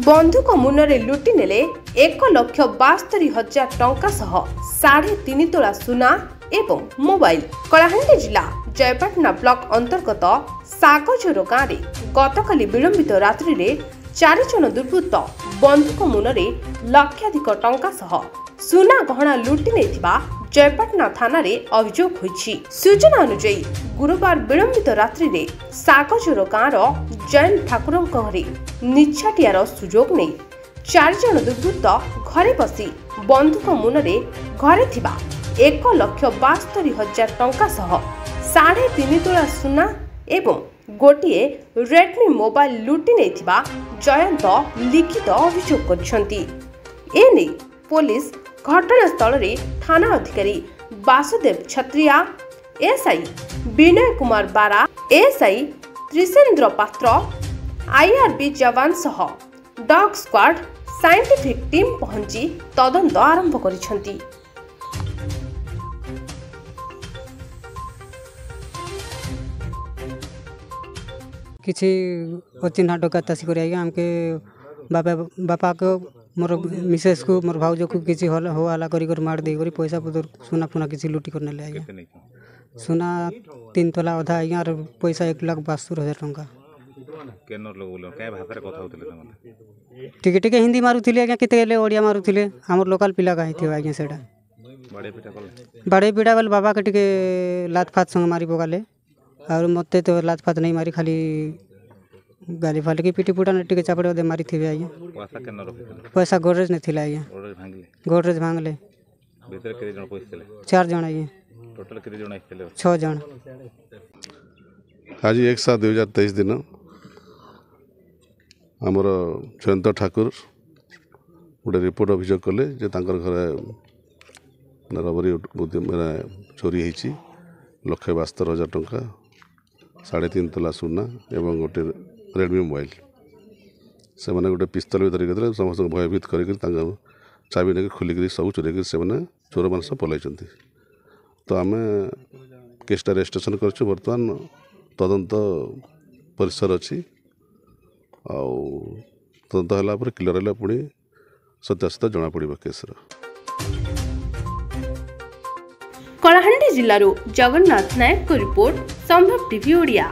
बंधुक मुନରେ लुटि नेले 1,72,000 टंका सह 3.5 तोला सुना एवं मोबाइल। कलाहांडी जिला जयपाटना ब्लॉक अंतर्गत सागजोर गाँव में गतकाली विलंबित रात्रि रे 4 जन दुर्बृत्त बंधुक मुନରେ लक्षाधिक टंका सह सुना गहना लुटि नेथिबा जयपाटना थाना रे अभियोग होईछि। सूचना अनुसार गुरुवार विलंबित रात्रि रे सागजोर गाँव जैन ठाकुर घरे निछाटियार सुजोग नहीं 4 जन दुर्बृत्त घरे बसी बंधुक मुନରେ घरे थिबा 1,72,000 टंका सह 3.5 तोला सुना एवं गोटे रेडमी मोबाइल लुटि नेथिबा जयंत लिखित अभियोग करछंती। एने पुलिस घटनास्थल रे थाना अधिकारी वासुदेव छत्रिया, एसआई विनय कुमार बारा, एसआई त्रिसेंद्र पात्र, आईआरबी जवान सह डॉग स्क्वाड साइंटिफिक टीम पहुंची तदंत आरंभ करिसंती। किसी अचिन्हा डकात आसिक आमके बापा को मोर मिसेस को मोर भाउज को किसी हो आला कर मार दे करी पैसा पतर सुना फुना किसी लुटी करने ले आज्ञा सुना 3 तोला अधा आज्ञा और पैसा 1,72,000 टंका। टिके टिके हिंदी मारुथिले आज्ञा केते गेले ओडिया मारुथिले हमर लोकल पिला काहे थियो आज्ञा सेटा बड़े पिटा गल बाबा के टिके लात फात संग मारी पकाले और मते तो लात फात नहीं मारी खाली गाली फाल के पिटी पुटा टिके चापड़े दे मारी थिबे आज्ञा। पैसा गोडरेज ने थिला आज्ञा गोडरेज भांगले भीतर केते जण पैसा थिले 4 जण आज्ञा टोटल केते जण आइले 6 जण। आज 1/7/2023 दिन हमर जयंत ठाकुर गोटे रिपोर्ट अभियोग कले जे तांकर घरे रबरी मेरा चोरी होती 1,72,000 टंका 3.5 तोला सुना एवं गोटे रेडमी मोबाइल से मैंने गोटे पिस्तल भी धरिक समस्त भयभीत कर चाबी नहीं खोलिक सब चोरी से चोर मान सब पलैं। तो आम केसटा रेजिस्ट्रेशन कर बर्तमान तदंत परिसर अच्छी तदंत है क्लियर है पुणी सत्यासत्य जना पड़ा केसर। कलाहांडी जिल्लारू जगन्नाथ नायक को रिपोर्ट संभव टीवी ओडिया।